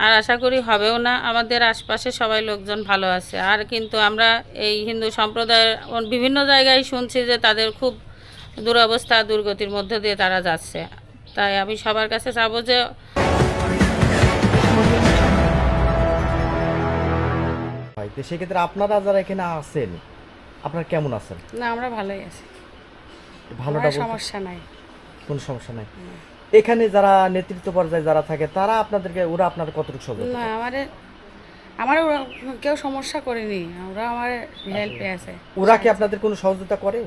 আর আশা করি হবেও না। আমাদের আশপাশে সবাই লোকজন ভালো আছে। আর কিন্তু আমরা এই হিন্দু সম্প্রদায়ের বিভিন্ন জায়গায় শুনছি যে তাদের খুব দুরবস্থা দুর্গতির মধ্য দিয়ে তারা যাচ্ছে। তাই আমি সবার কাছে চাবো যে হয় তো সেক্ষেত্রে আপনারা যারা এখানে আছেন আপনারা কেমন আছেন? না, আমরা ভালোই আছি, ভালোটা বলতে সমস্যা নাই। কোনো সমস্যা নাই। এখানে যারা নেতৃত্ব পর্যায়ে যারা থাকে তারা আপনাদেরকে ওরা আপনাদের কতটুকু সহযোগিতা না, করে? আমার কেউ সমস্যা করেনি, ওরা আমার হেল্পে আছে। ওরা কি আপনাদের কোনো সহযোগিতা করে?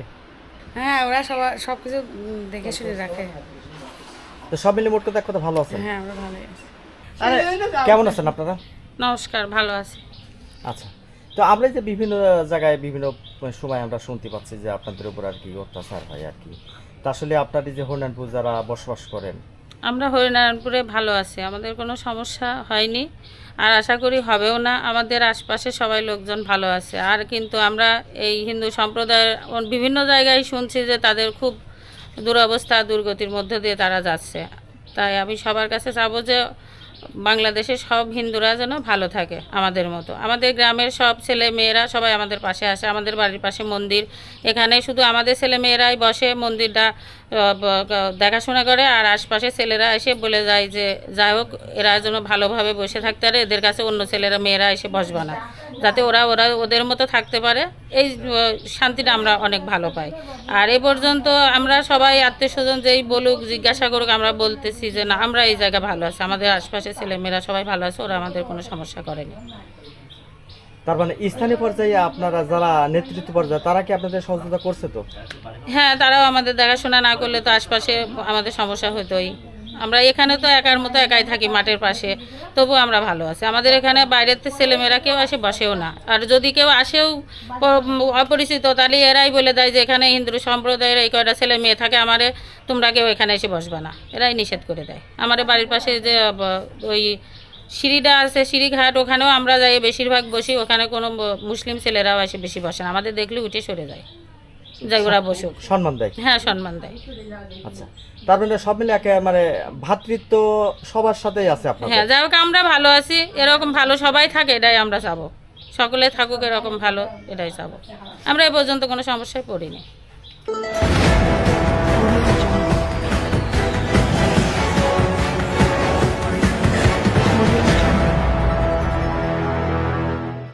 হ্যাঁ, ওরা সব কিছু দেখে শুনে রাখে। তো সব মিলে মোট কথা এক কথা ভালো আছেন? হ্যাঁ, আমরা ভালোই আছি। কেমন আছেন আপনারা? নমস্কার, ভালো আছি। আচ্ছা, তো আমরা যে বিভিন্ন জায়গায় বিভিন্ন সময় আমরা শুনতে পাচ্ছি যে আপনাদের উপর আর কি অত্যাচার হয় আর কি। তা আসলে আপনাদের যে হরিনাথপুর যারা বসবাস করেন, আমরা হরিনারায়ণপুরে ভালো আছি, আমাদের কোনো সমস্যা হয়নি, আর আশা করি হবেও না। আমাদের আশপাশে সবাই লোকজন ভালো আছে। আর কিন্তু আমরা এই হিন্দু সম্প্রদায়ের বিভিন্ন জায়গায় শুনছি যে তাদের খুব দুরবস্থা দুর্গতির মধ্য দিয়ে তারা যাচ্ছে। তাই আমি সবার কাছে চাবো যে বাংলাদেশের সব হিন্দুরা যেন ভালো থাকে আমাদের মতো। আমাদের গ্রামের সব ছেলে মেয়েরা সবাই আমাদের পাশে আসে। আমাদের বাড়ির পাশে মন্দির, এখানে শুধু আমাদের ছেলে মেয়েরাই বসে, মন্দিরটা দেখাশোনা করে। আর আশপাশে ছেলেরা এসে বলে যায় যে যাই হোক, এরা যেন ভালোভাবে বসে থাকতে পারে, এদের কাছে অন্য ছেলেরা মেয়েরা এসে বসবে না, যাতে ওরা ওরা ওদের মতো থাকতে পারে। এই শান্তিটা আমরা অনেক ভালো পাই। আর এ পর্যন্ত আমরা সবাই আত্মীয় স্বজন যেই বলুক, জিজ্ঞাসা করুক, আমরা বলতেছি যে না, আমরা এই জায়গা ভালো আছি, আমাদের আশপাশে ছেলেমেয়েরা সবাই ভালো আছে, ওরা আমাদের কোনো সমস্যা করেনি। তার মানে স্থানীয় পর্যায়ে আপনারা যারা নেতৃত্ব পর্যায়ে তারা কি আপনাদের সহযোগিতা করছে? তো হ্যাঁ, তারাও আমাদের দেখাশোনা না করলে তো আশপাশে আমাদের সমস্যা হতোই। আমরা এখানে তো একার মতো একাই থাকি মাঠের পাশে, তবু আমরা ভালো আছি। আমাদের এখানে বাইরের ছেলেমেয়েরা কেউ আসে বসেও না। আর যদি কেউ আসেও অপরিচিত, তাহলে এরাই বলে দেয় যে এখানে হিন্দু সম্প্রদায়ের এই কয়টা ছেলে মেয়ে থাকে, আমারে তোমরা কেউ এখানে এসে বসবে না, এরাই নিষেধ করে দেয়। আমাদের বাড়ির পাশে যে ওই সিঁড়িটা আছে, সিঁড়িঘাট, ওখানেও আমরা যাই বেশিরভাগ বসি। ওখানে কোনো মুসলিম ছেলেরাও এসে বেশি বসে না, আমাদের দেখলে উঠে সরে যায়, যাই ওরা বসুক। সম্মান দেয়? হ্যাঁ, সম্মান দেয়। আচ্ছা, তার মানে সব মিলে মানে ভ্রাতৃত্ব সবার সাথেই আছে আপনাদের? হ্যাঁ, যাই হোক, আমরা ভালো আছি, এরকম ভালো সবাই থাকে, এটাই আমরা চাবো। সকলে থাকুক এরকম ভালো, এটাই চাবো। আমরা এ পর্যন্ত কোনো সমস্যায় পড়িনি।